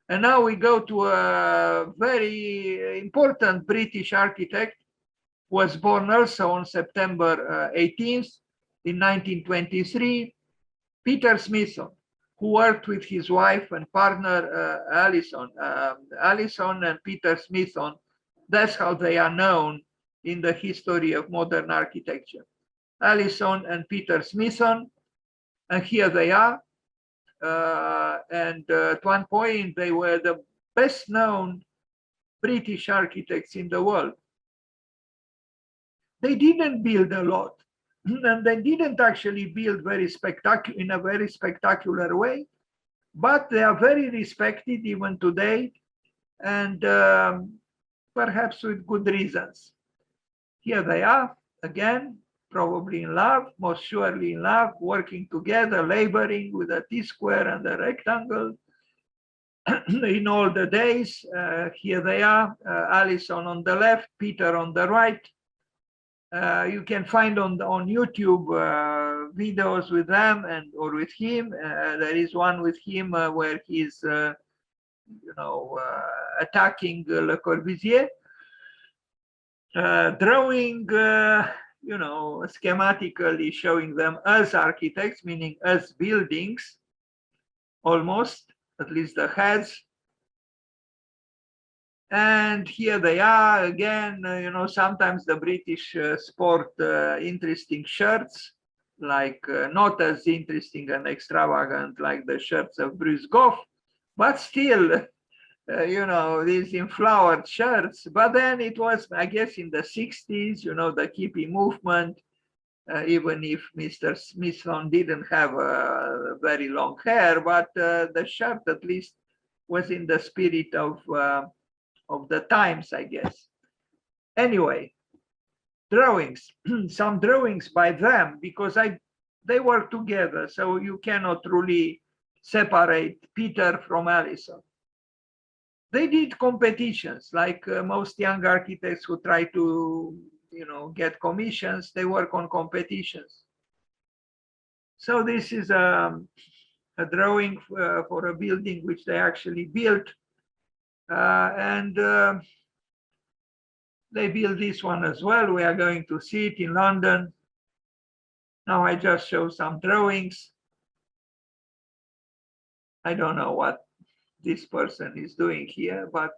And now we go to a very important British architect, who was born also on September 18th in 1923, Peter Smithson, who worked with his wife and partner Alison. Alison and Peter Smithson, that's how they are known in the history of modern architecture. Alison and Peter Smithson, and here they are. And at one point, they were the best known British architects in the world. They didn't build a lot, and they didn't actually build in a very spectacular way, but they are very respected even today, and perhaps with good reasons. Here they are again, probably in love, most surely in love, working together, laboring with a T-square and a rectangle in all the days. Here they are, Alison on the left, Peter on the right. You can find on YouTube videos with them or with him. There is one with him where he's attacking Le Corbusier, drawing schematically showing them as architects, meaning as buildings, almost, at least the heads. And here they are again. Sometimes the British sport interesting shirts, like not as interesting and extravagant like the shirts of Bruce Goff, but still, these enflowered shirts. But then it was, I guess, in the 60s, the hippie movement, even if Mr. Smithson didn't have a very long hair, but the shirt at least was in the spirit of the times, I guess. Anyway, drawings, some drawings by them, because they work together, so you cannot really separate Peter from Alison. They did competitions, like most young architects who try to, get commissions, they work on competitions. So this is a drawing for a building which they actually built. And they built this one as well. We are going to see it in London. Now I just show some drawings. I don't know what this person is doing here, but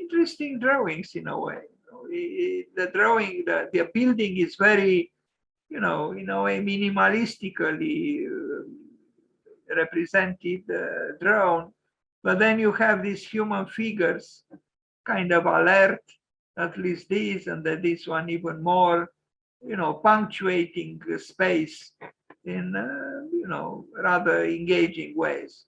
interesting drawings in a way. The drawing, the building is very, in a way, minimalistically represented, drawn. But then you have these human figures, kind of alert, at least this, and then this one even more, punctuating space in, rather engaging ways.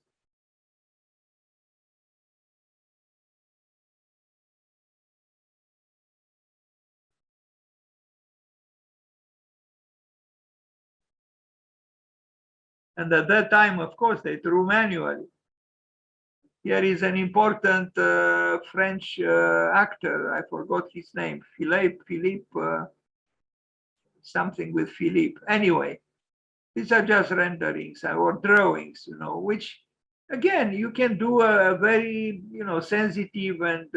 And at that time, of course, they drew manually. Here is an important French actor. I forgot his name. Philippe, something with Philippe. Anyway, these are just renderings or drawings, which, again, you can do a very, sensitive and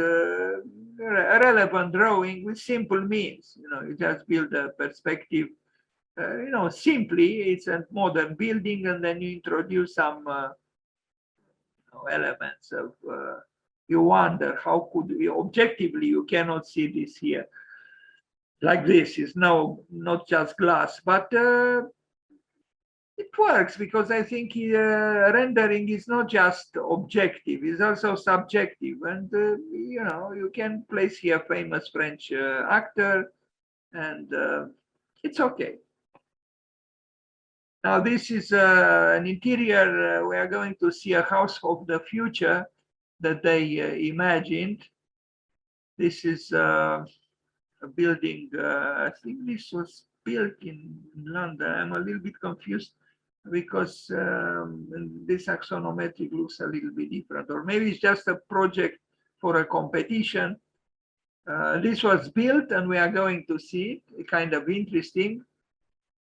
relevant drawing with simple means. You just build a perspective. Simply, it's a modern building, and then you introduce some elements of, you wonder how could you, objectively, you cannot see this here. Like this is not just glass, but it works, because I think rendering is not just objective, it's also subjective. And, you can place here a famous French actor, and it's okay. Now, this is an interior. We are going to see a house of the future that they imagined. This is a building. I think this was built in London. I'm a little bit confused because this axonometric looks a little bit different, or maybe it's just a project for a competition. This was built, and we are going to see it, kind of interesting.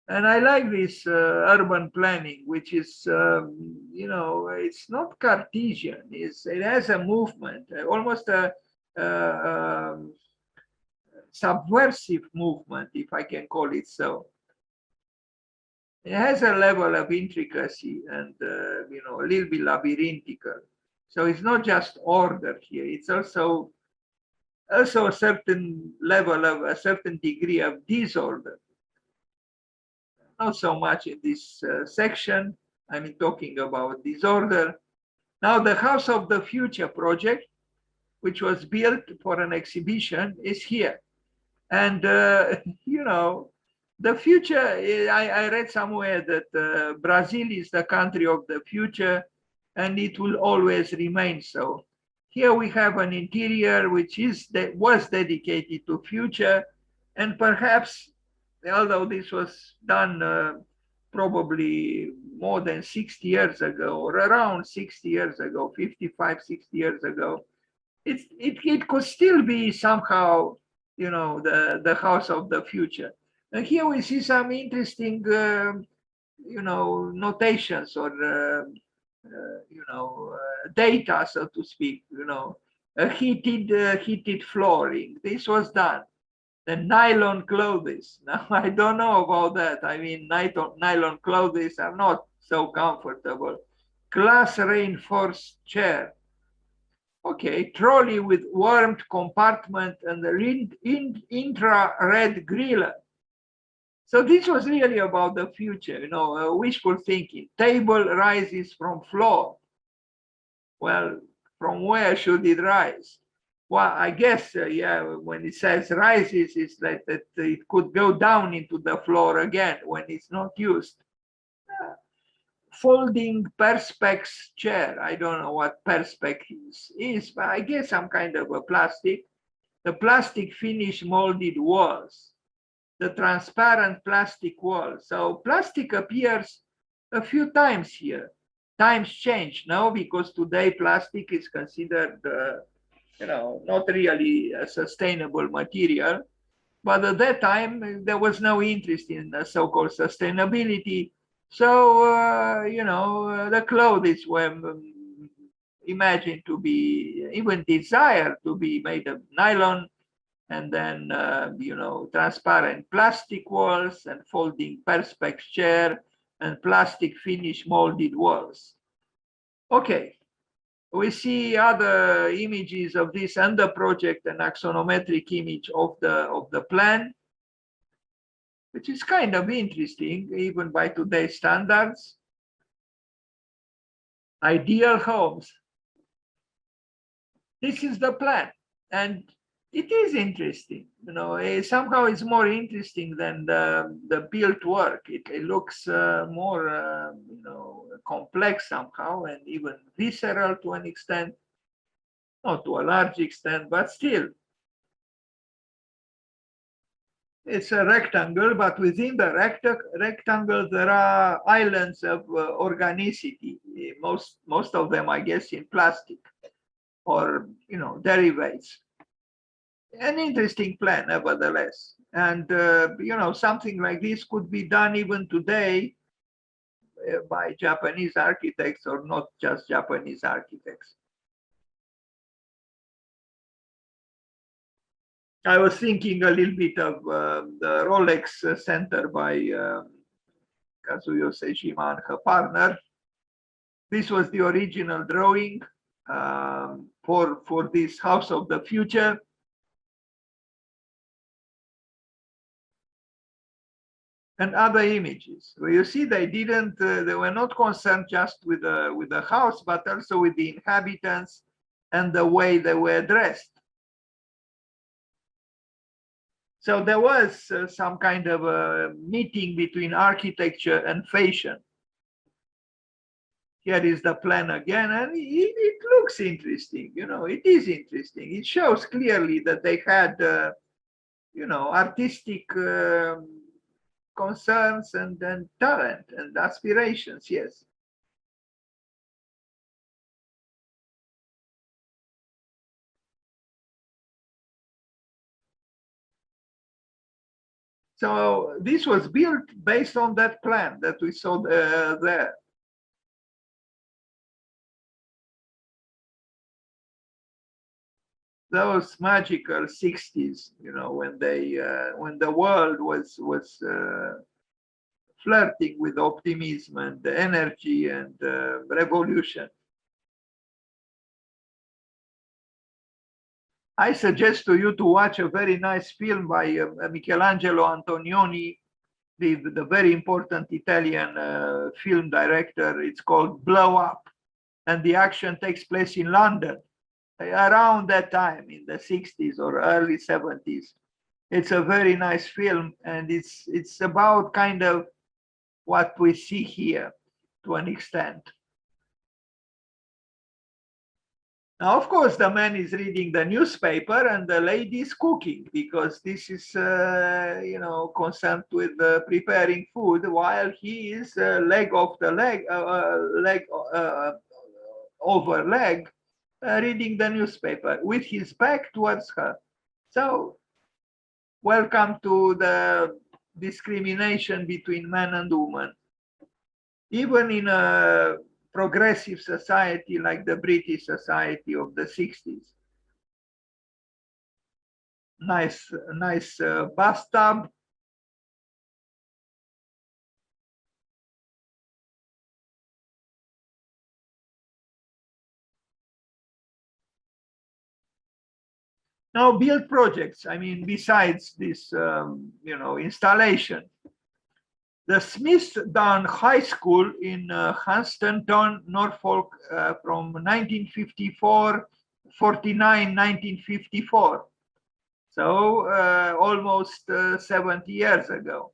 And I like this urban planning, which is, it's not Cartesian. It has a movement, almost a subversive movement, if I can call it so. It has a level of intricacy and, a little bit labyrinthical. So it's not just order here. It's also a certain level of a certain degree of disorder. Not so much in this section. I mean, talking about disorder. Now, the House of the Future project, which was built for an exhibition, is here. And, the future, I read somewhere that Brazil is the country of the future, and it will always remain so. Here we have an interior which was dedicated to future, and perhaps, although this was done probably more than 60 years ago, or around 60 years ago, 55, 60 years ago, it could still be somehow, the house of the future. And here we see some interesting, notations or, data, so to speak, heated flooring. This was done. The nylon clothes. Now, I don't know about that. I mean, nylon clothes are not so comfortable. Glass reinforced chair. Okay, trolley with warmed compartment and the infrared griller. So this was really about the future, wishful thinking. Table rises from floor. Well, from where should it rise? Well, I guess, when it says rises, it's like that it could go down into the floor again when it's not used. Folding perspex chair. I don't know what perspex is, but I guess some kind of a plastic. The plastic finish molded walls. The transparent plastic wall. So plastic appears a few times here. Times change now because today plastic is considered, not really a sustainable material. But at that time, there was no interest in so-called sustainability. So, the clothes were imagined to be, even desired to be made of nylon, and then, transparent plastic walls and folding perspex chair and plastic finish molded walls. Okay, we see other images of this under project, an axonometric image of the plan, which is kind of interesting, even by today's standards. Ideal homes. This is the plan. And it is interesting, somehow it's more interesting than the built work. It looks more, complex somehow, and even visceral to an extent, not to a large extent, but still. It's a rectangle, but within the rectangle, there are islands of organicity. Most of them, I guess, in plastic or, derivatives. An interesting plan, nevertheless. And, something like this could be done even today by Japanese architects, or not just Japanese architects. I was thinking a little bit of the Rolex Center by Kazuyo Sejima and her partner. This was the original drawing for this house of the future. And other images where you see they were not concerned just with the house, but also with the inhabitants and the way they were dressed. So there was some kind of a meeting between architecture and fashion. Here is the plan again, and it looks interesting. It is interesting. It shows clearly that they had, artistic concerns and talent and aspirations. Yes. So this was built based on that plan that we saw there. Those magical 60s, you know, when the world was flirting with optimism and energy and revolution. I suggest to you to watch a very nice film by Michelangelo Antonioni, the very important Italian film director. It's called Blow Up, and the action takes place in London around that time in the 60s or early 70s. It's a very nice film, and it's about kind of what we see here to an extent. Now, of course, the man is reading the newspaper and the lady is cooking, because this is, you know, concerned with preparing food, while he is leg over leg, reading the newspaper with his back towards her. So, welcome to the discrimination between man and woman. Even in a progressive society like the British society of the 60s. Nice bathtub. Now build projects, I mean, besides this, you know, installation. The Smithdon High School in Smithdon, Norfolk, from 1954, 1954. So almost 70 years ago.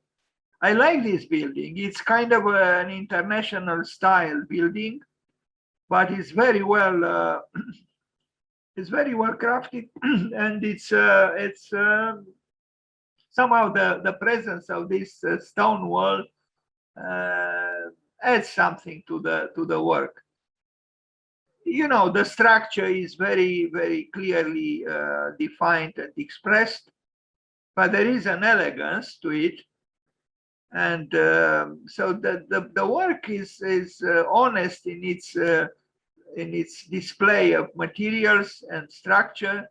I like this building. It's kind of an international style building, but it's very well it's very well crafted, and it's somehow the presence of this stone wall adds something to the work. You know, the structure is very clearly defined and expressed, but there is an elegance to it, and so the work is honest in its display of materials and structure,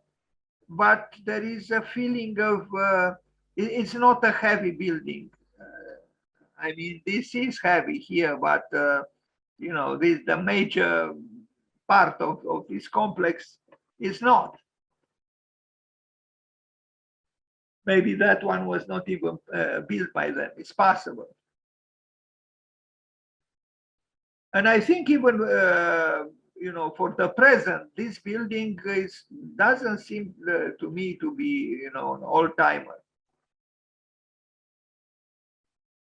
but there is a feeling of it's not a heavy building. I mean, this is heavy here, but you know, the major part of this complex is not. Maybe that one was not even built by them. It's possible. And I think even you know, for the present, this building doesn't seem to me to be, you know, an all-timer.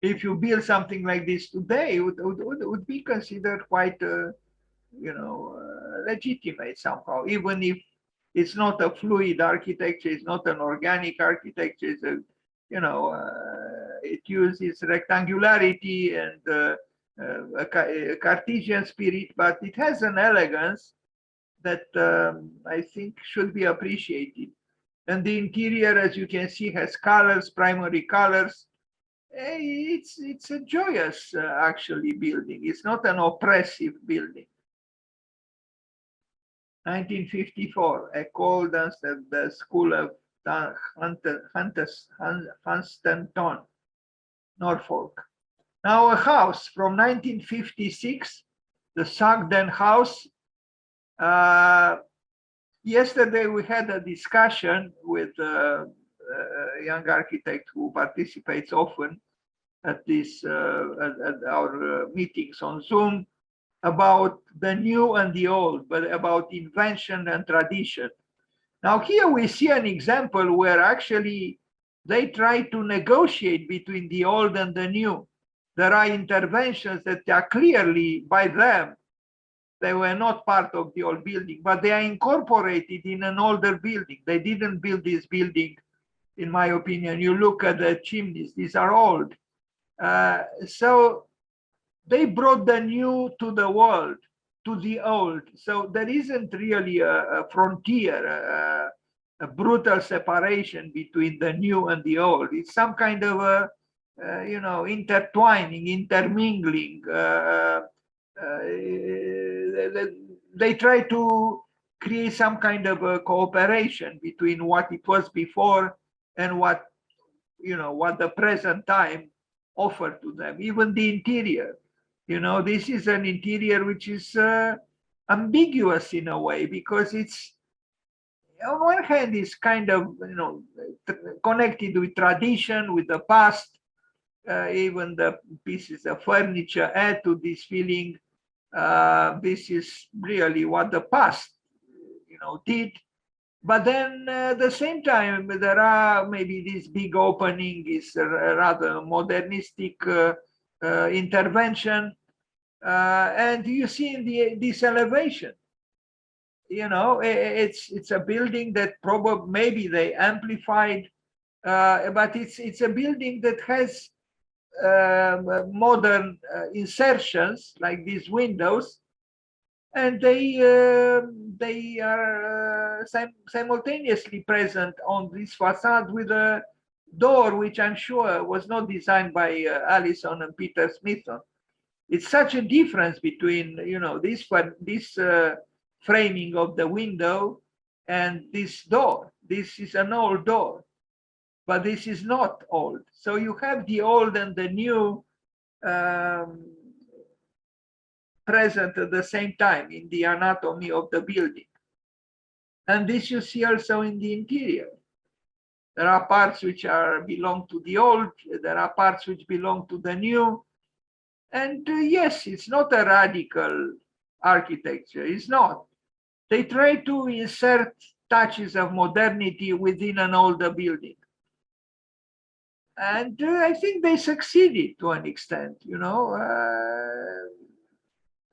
If you build something like this today, it would be considered quite, you know, legitimate somehow, even if it's not a fluid architecture, it's not an organic architecture, it's a, you know, it uses rectangularity and a Cartesian spirit, but it has an elegance that I think should be appreciated. And the interior, as you can see, has colors, primary colors. It's a joyous, actually, building. It's not an oppressive building. 1954, accordance at the School of Smithdon, Norfolk. Now a house from 1956, the Sagan House. Yesterday we had a discussion with a young architect who participates often at this at our meetings on Zoom, about the new and the old, but about invention and tradition. Now here we see an example where actually they try to negotiate between the old and the new. There are interventions that are clearly by them. They were not part of the old building, but they are incorporated in an older building. They didn't build this building, in my opinion. You look at the chimneys, these are old. So they brought the new to the world, to the old. So there isn't really a frontier, a brutal separation between the new and the old. It's some kind of a, intertwining, intermingling. They try to create some kind of a cooperation between what it was before and what the present time offered to them. Even the interior, this is an interior which is ambiguous in a way, because it's, on one hand, is kind of connected with tradition, with the past. Even the pieces of furniture add to this feeling. This is really what the past did. But then at the same time, there are maybe this big opening is a rather modernistic intervention. And you see in this elevation, it's a building that probably maybe they amplified, but it's a building that has modern insertions like these windows, and they are simultaneously present on this facade with a door which I'm sure was not designed by Allison and Peter Smithson. It's such a difference between this framing of the window and this door. This is an old door, but this is not old. So you have the old and the new present at the same time in the anatomy of the building. And this you see also in the interior. There are parts which belong to the old, there are parts which belong to the new. And yes, it's not a radical architecture, it's not. They try to insert touches of modernity within an older building. And I think they succeeded to an extent,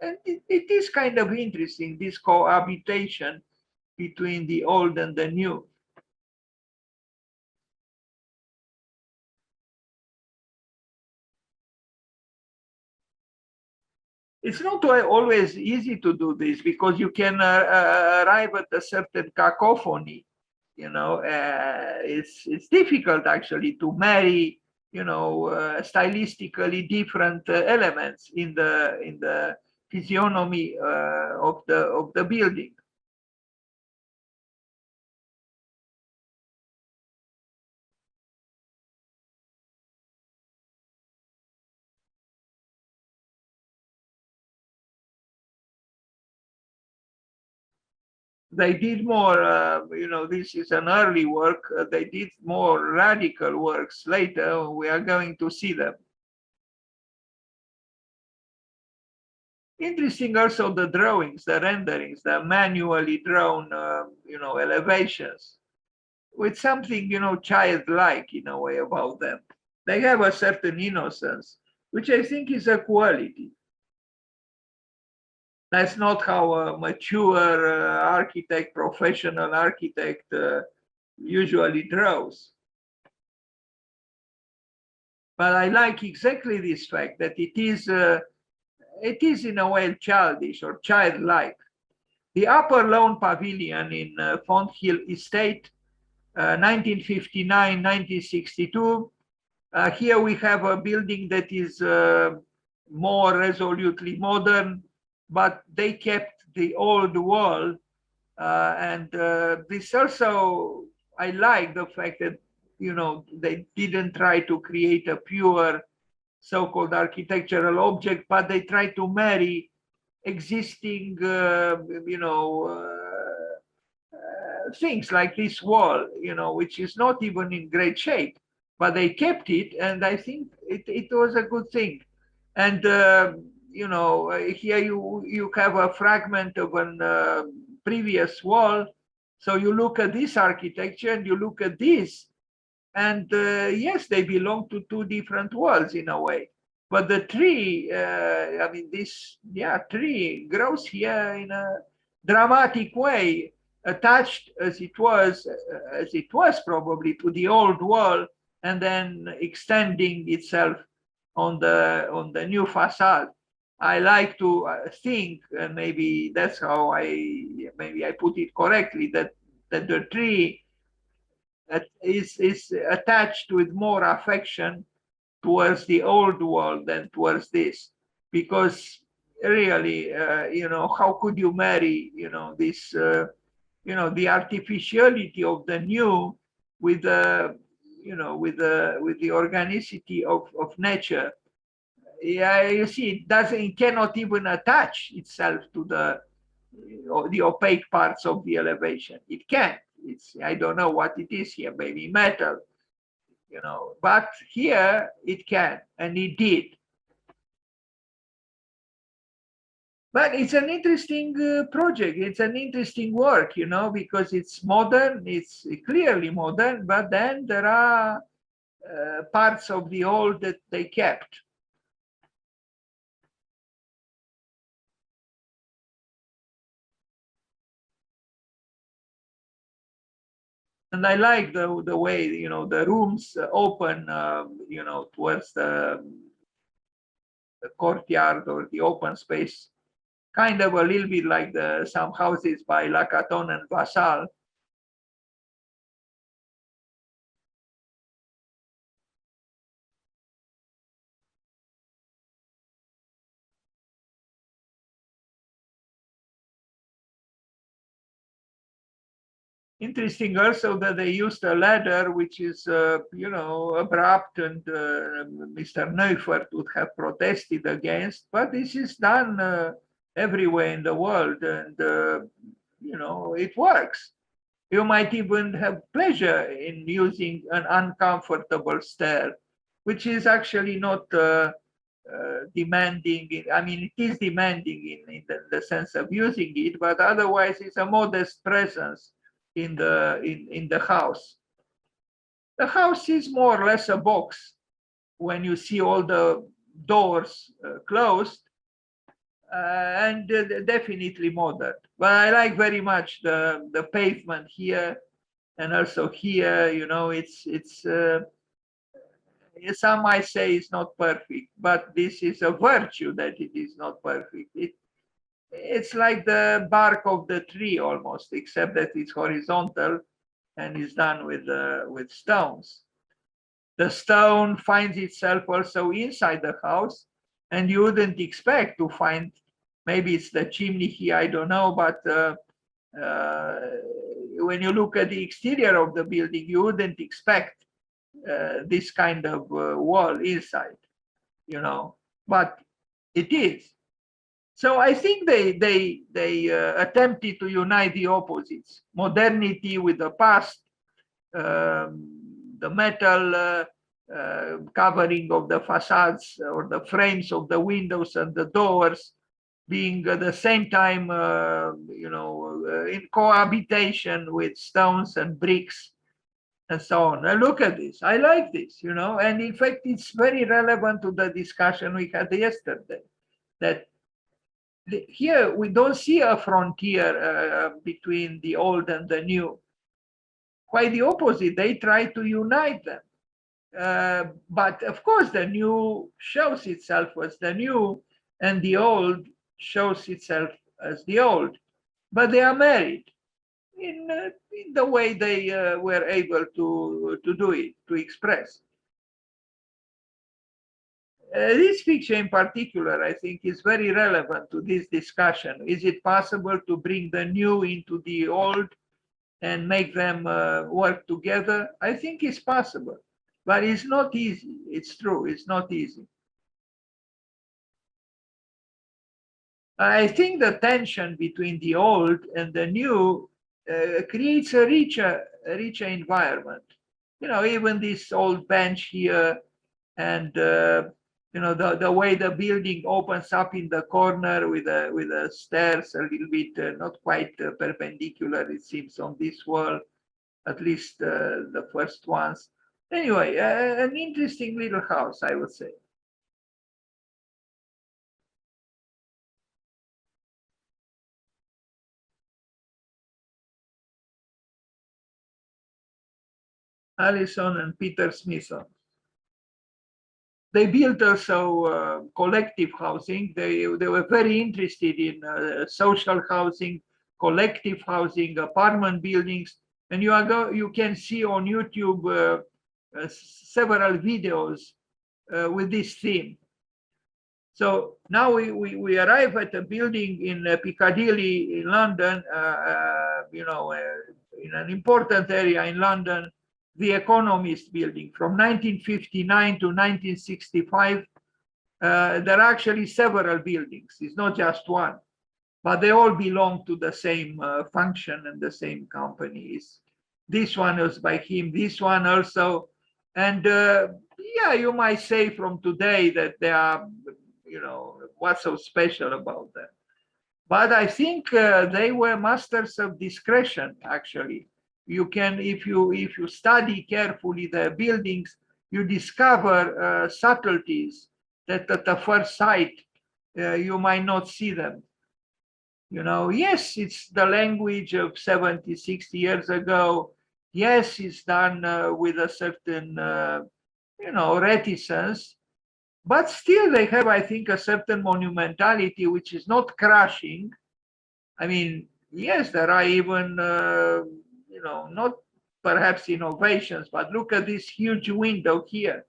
and it is kind of interesting, this cohabitation between the old and the new. It's not always easy to do this, because you can arrive at a certain cacophony. It's difficult actually to marry, stylistically different elements in the physiognomy of the building. They did more, this is an early work. They did more radical works later. We are going to see them. Interesting also the drawings, the renderings, the manually drawn, elevations, with something, childlike in a way about them. They have a certain innocence, which I think is a quality. That's not how a mature architect, professional architect usually draws. But I like exactly this fact that it is in a way childish or childlike. The Upper Lawn Pavilion in Fonthill Estate, 1959-1962. Here we have a building that is more resolutely modern, but they kept the old wall. And this also, I like the fact that, they didn't try to create a pure so-called architectural object, but they tried to marry existing, things like this wall, which is not even in great shape, but they kept it, and I think it was a good thing. And here you have a fragment of a previous wall. So you look at this architecture and you look at this, and yes, they belong to two different worlds in a way. But the tree, this tree grows here in a dramatic way, attached as it was probably to the old wall, and then extending itself on the new facade. I like to think, and maybe that's how I put it correctly, that the tree is attached with more affection towards the old world than towards this, because really, how could you marry, this, the artificiality of the new with the, with the organicity of nature. Yeah, you see, it cannot even attach itself to the opaque parts of the elevation. It can't. I don't know what it is here, maybe metal, but here it can, and it did. But it's an interesting project. It's an interesting work, because it's modern, it's clearly modern, but then there are parts of the old that they kept. And I like the way, the rooms open, towards the courtyard or the open space, kind of a little bit like some houses by Lacaton and Vassal. Interesting also that they used a ladder which is, abrupt, and Mr. Neufert would have protested against, but this is done everywhere in the world, and, it works. You might even have pleasure in using an uncomfortable stair, which is actually not demanding. I mean, it is demanding in the sense of using it, but otherwise it's a modest presence in the house. The house is more or less a box when you see all the doors closed, and definitely modern. But I like very much the pavement here, and also here. Some might say it's not perfect, but this is a virtue that it is not perfect. It's like the bark of the tree almost, except that it's horizontal and is done with stones. The stone finds itself also inside the house, and you wouldn't expect to find, maybe it's the chimney here, I don't know, but when you look at the exterior of the building, you wouldn't expect this kind of wall inside, but it is. So I think they attempted to unite the opposites: modernity with the past, the metal covering of the facades or the frames of the windows and the doors being at the same time, in cohabitation with stones and bricks and so on. Now look at this. I like this, and in fact, it's very relevant to the discussion we had yesterday, that here we don't see a frontier between the old and the new. Quite the opposite. They try to unite them. But of course, the new shows itself as the new, and the old shows itself as the old. But they are married in the way they were able to do it, to express. This picture in particular, I think, is very relevant to this discussion. Is it possible to bring the new into the old and make them work together? I think it's possible, but it's not easy. It's true, it's not easy. I think the tension between the old and the new creates a richer environment. Even this old bench here, and the way the building opens up in the corner with the stairs a little bit not quite perpendicular, it seems, on this wall, at least the first ones. Anyway, an interesting little house, I would say. Allison and Peter Smithson. They built also collective housing. They were very interested in social housing, collective housing, apartment buildings. And you can see on YouTube several videos with this theme. So now we arrive at a building in Piccadilly in London, in an important area in London, the Economist building. From 1959 to 1965, there are actually several buildings. It's not just one, but they all belong to the same function and the same companies. This one was by him, this one also. And yeah, you might say from today that they are, what's so special about them? But I think they were masters of discretion, actually. You can, if you study carefully the buildings, you discover subtleties that at the first sight, you might not see them. Yes, it's the language of 70, 60 years ago. Yes, it's done with a certain, reticence, but still they have, I think, a certain monumentality, which is not crushing. I mean, yes, there are even, not perhaps innovations, but look at this huge window here.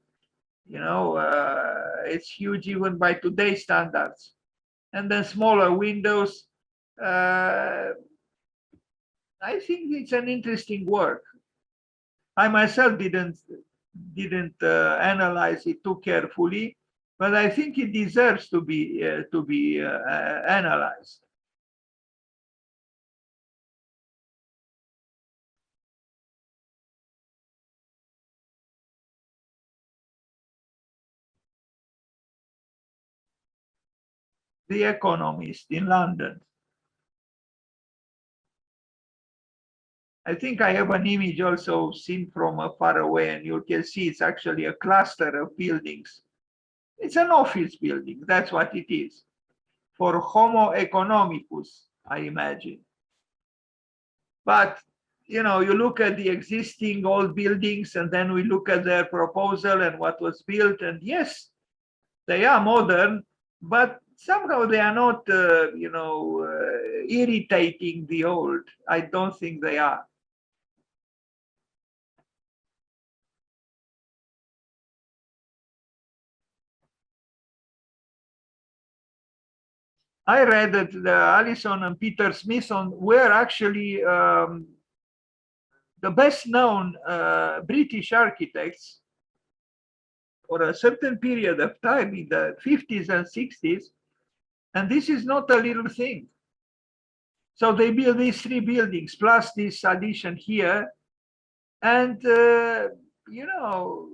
It's huge even by today's standards. And then smaller windows. I think it's an interesting work. I myself didn't analyze it too carefully, but I think it deserves to be analyzed. The Economist in London. I think I have an image also seen from far away, and you can see it's actually a cluster of buildings. It's an office building, that's what it is. For Homo economicus, I imagine. But you look at the existing old buildings, and then we look at their proposal and what was built, and yes, they are modern, but somehow they are not, irritating the old. I don't think they are. I read that Allison and Peter Smithson were actually the best known British architects for a certain period of time in the 50s and 60s. And this is not a little thing. So they built these three buildings plus this addition here. And,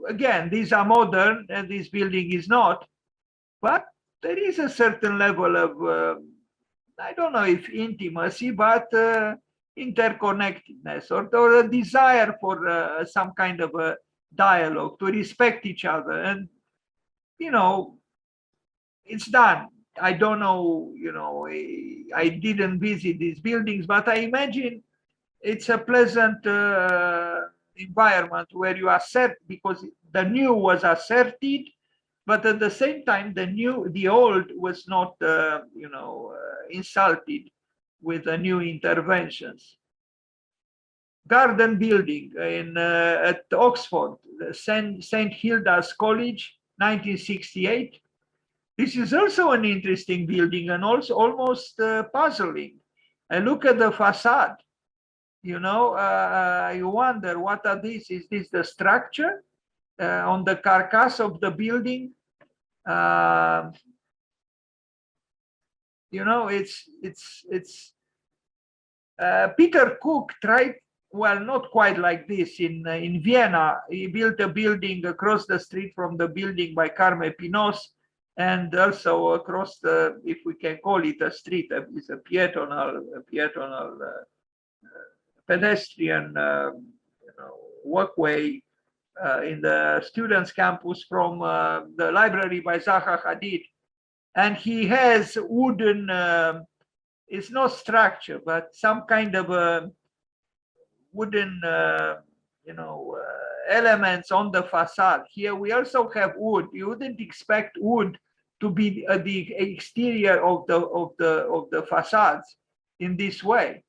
again, these are modern and this building is not. But there is a certain level of, I don't know if intimacy, but interconnectedness or a desire for some kind of a dialogue, to respect each other. And, it's done. I don't know, I didn't visit these buildings, but I imagine it's a pleasant environment where you assert, because the new was asserted, but at the same time, the old was not, insulted with the new interventions. Garden building at Oxford, St. Hilda's College, 1968. This is also an interesting building and also almost puzzling. I look at the facade, you wonder, what are these? Is this the structure on the carcass of the building? It's Peter Cook tried, well, not quite like this. In Vienna, he built a building across the street from the building by Carme Pinos, and also across the, if we can call it a street, it's a peatonal pedestrian walkway in the students' campus from the library by Zaha Hadid. And he has wooden, it's not structure, but some kind of a wooden, elements on the facade. Here we also have wood. You wouldn't expect wood to be the exterior of the facades in this way.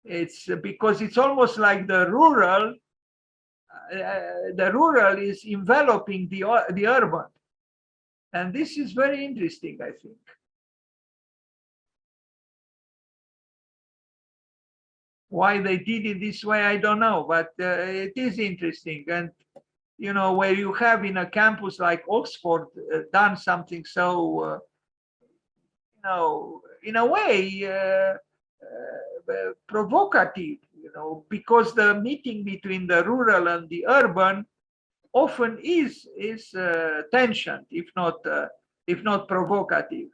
It's because it's almost like the rural is enveloping the urban. And this is very interesting, I think. Why they did it this way, I don't know, but it is interesting. And, you know, where you have in a campus like Oxford done something so, you know, in a way, provocative, you know, because the meeting between the rural and the urban often is tension, if not provocative.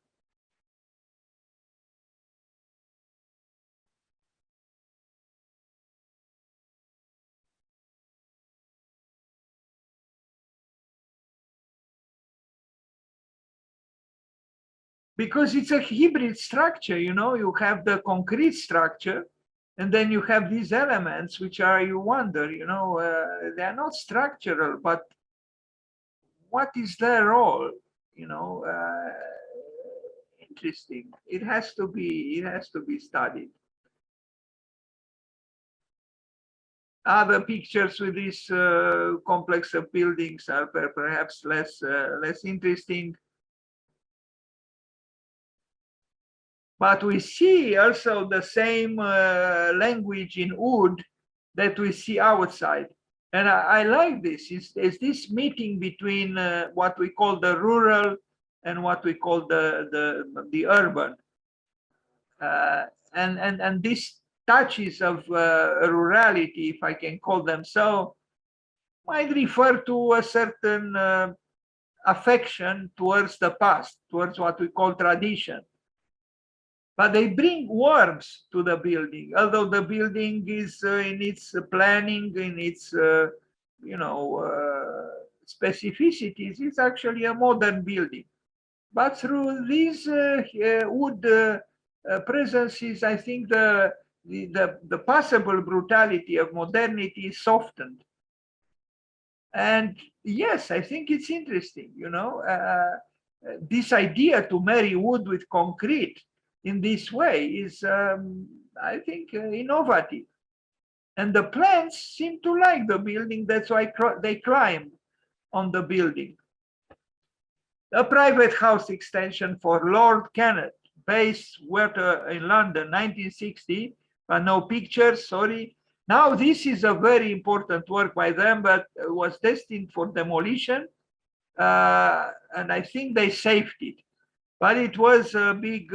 Because it's a hybrid structure, you know, you have the concrete structure, and then you have these elements which are, you wonder, you know, they are not structural, but what is their role, you know? Interesting. It has to be studied. Other pictures with these complex of buildings are perhaps less interesting. But we see also the same language in wood that we see outside. And I like this. It's this meeting between what we call the rural and what we call the urban. And these touches of rurality, if I can call them so, might refer to a certain affection towards the past, towards what we call tradition. But they bring warmth to the building, although the building is in its planning, in its specificities, it's actually a modern building. But through these wood presences, I think the possible brutality of modernity is softened. And yes, I think it's interesting, you know, this idea to marry wood with concrete in this way is, I think, innovative. And the plants seem to like the building. That's why they climb on the building. A private house extension for Lord Kenneth, Bayswater in London, 1960, but no pictures, sorry. Now, this is a very important work by them, but was destined for demolition. And I think they saved it. But it was a big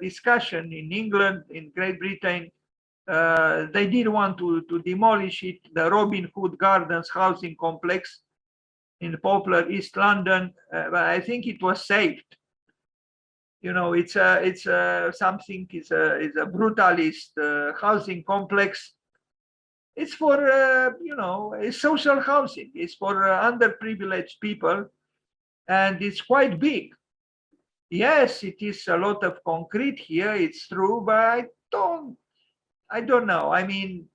discussion in England, in Great Britain. They did want to demolish it, the Robin Hood Gardens housing complex in popular East London, but I think it was saved. You know, it's a brutalist housing complex. It's for it's social housing. It's for underprivileged people, and it's quite big. Yes, it is a lot of concrete here. It's true, but I don't know. I mean,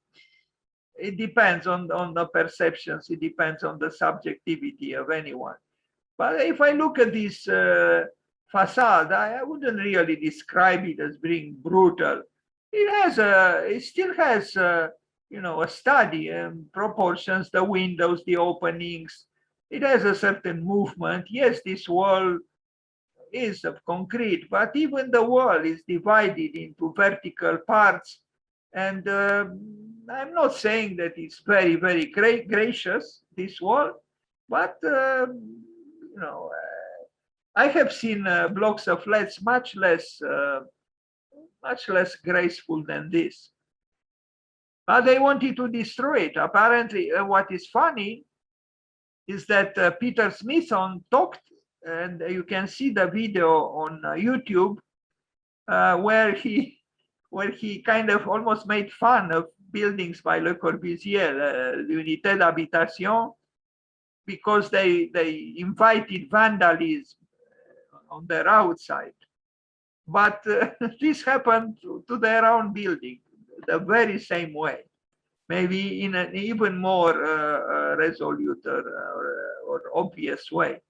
it depends on the perceptions. It depends on the subjectivity of anyone. But if I look at this facade, I wouldn't really describe it as being brutal. It still has a study and proportions, the windows, the openings. It has a certain movement. Yes, this wall is of concrete, but even the wall is divided into vertical parts. And I'm not saying that it's very, very gracious, this wall, but I have seen blocks of flats much less graceful than this. But they wanted to destroy it. Apparently, what is funny is that Peter Smithson talked, and you can see the video on YouTube, where he kind of almost made fun of buildings by Le Corbusier, l'unité d'habitation, because they invited vandalism on their outside. But this happened to their own building the very same way, maybe in an even more resolute or obvious way.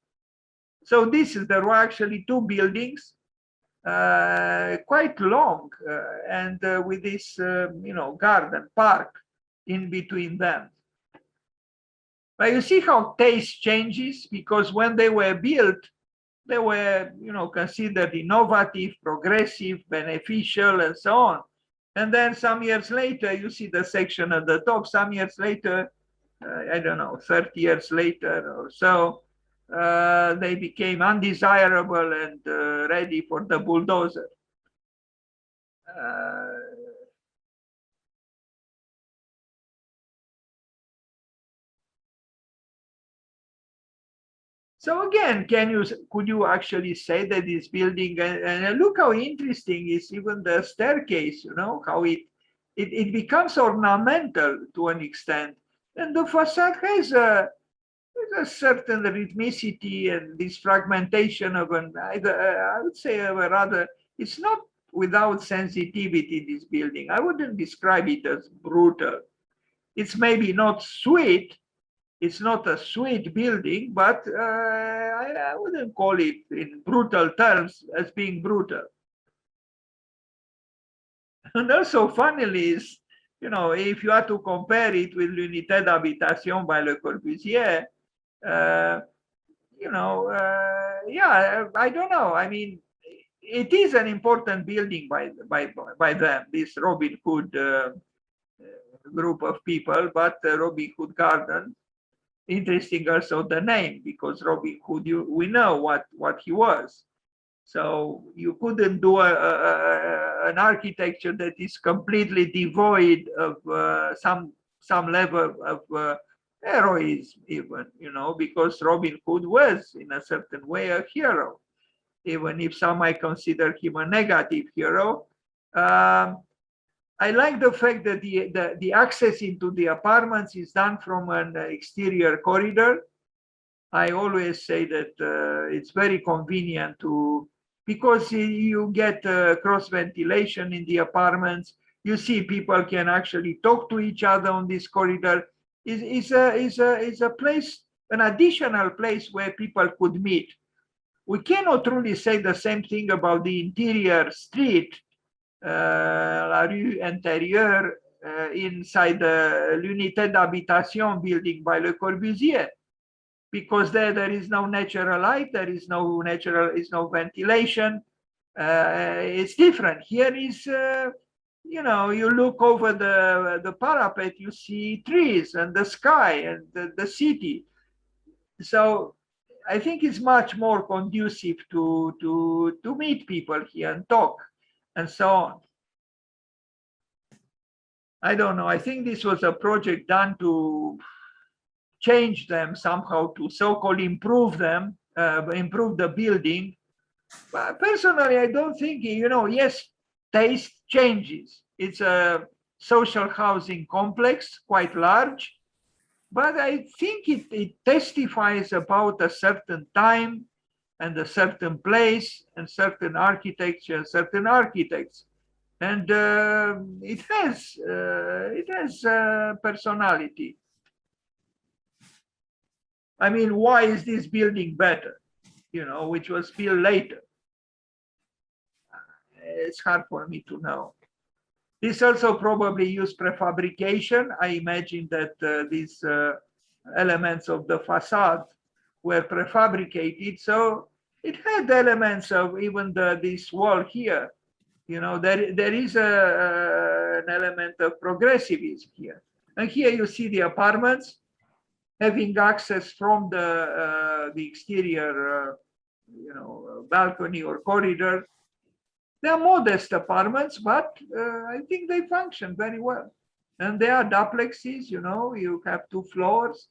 So there were actually two buildings. quite long, and with this, garden park in between them. But you see how taste changes, because when they were built, they were, considered innovative, progressive, beneficial, and so on. And then some years later, you see the section at the top. Some years later, I don't know, 30 years later or so, they became undesirable and ready for the bulldozer. So again, could you actually say that this building, and look how interesting is even the staircase, how it becomes ornamental to an extent. And the facade has a certain rhythmicity, and this fragmentation of I would say a rather, it's not without sensitivity, this building. I wouldn't describe it as brutal. It's maybe not sweet. It's not a sweet building, but I wouldn't call it in brutal terms as being brutal. And also, funnily, is, if you are to compare it with l'unité d'habitation by Le Corbusier, yeah, I don't know. I mean, it is an important building by them, this Robin Hood group of people, but Robin Hood Garden. Interesting also the name, because Robin Hood, we know what he was. So you couldn't do an architecture that is completely devoid of some level of heroism, even, because Robin Hood was in a certain way a hero, even if some might consider him a negative hero. I like the fact that the access into the apartments is done from an exterior corridor. I always say that it's very convenient because you get cross ventilation in the apartments. You see, people can actually talk to each other on this corridor. Is a place, an additional place where people could meet. We cannot truly say the same thing about the interior street, La Rue Intérieure, inside the l'unité d'habitation building by Le Corbusier, because there is no natural light, there is no ventilation. It's different. Here is, you look over the parapet, you see trees and the sky and the city. So I think it's much more conducive to meet people here and talk and so on. I don't know. I think this was a project done to change them somehow, to so-called improve them, improve the building. But personally, I don't think, yes, taste changes. It's a social housing complex, quite large, but I think it testifies about a certain time and a certain place and certain architecture and certain architects. And it has personality. I mean, why is this building better, which was built later? It's hard for me to know. This also probably used prefabrication. I imagine that these elements of the facade were prefabricated. So it had elements of even this wall here. There is an element of progressivism here. And here you see the apartments having access from the exterior, balcony or corridor. They are modest apartments, but I think they function very well. And they are duplexes, you have 2 floors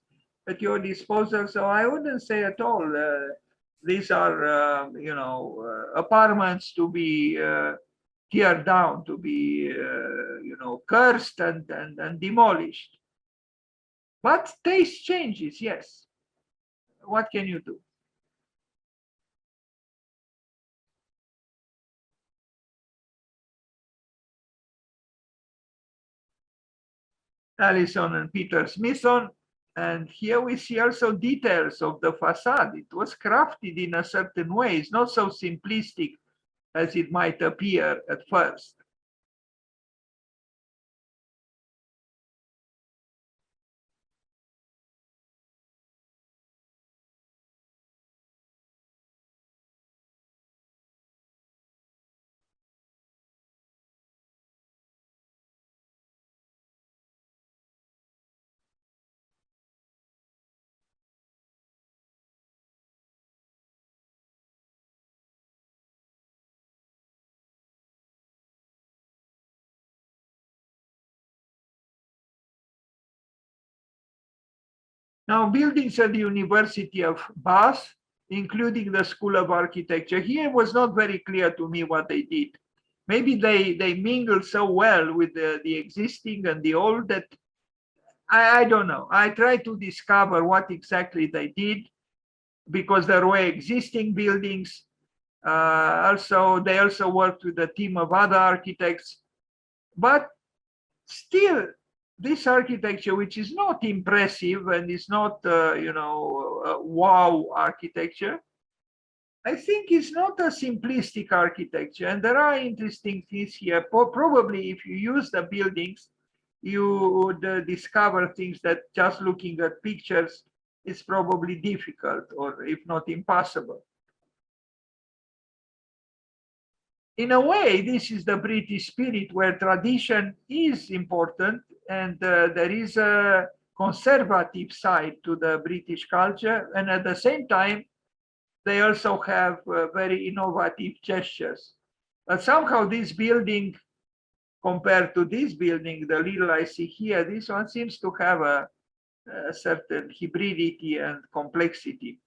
at your disposal. So I wouldn't say at all these are, apartments to be teared down, to be, cursed and demolished. But taste changes, yes. What can you do? Allison and Peter Smithson. And here we see also details of the facade. It was crafted in a certain way. It's not so simplistic as it might appear at first. Now, buildings at the University of Bath, including the School of Architecture, here was not very clear to me what they did. Maybe they mingled so well with the existing and the old that I don't know. I tried to discover what exactly they did because there were existing buildings. They also worked with a team of other architects, but still this architecture, which is not impressive and is not, wow architecture, I think is not a simplistic architecture. And there are interesting things here. Probably if you use the buildings, you would discover things that just looking at pictures is probably difficult or if not impossible. In a way, this is the British spirit where tradition is important and there is a conservative side to the British culture. And at the same time, they also have very innovative gestures. But somehow this building, compared to this building, the little I see here, this one seems to have a certain hybridity and complexity.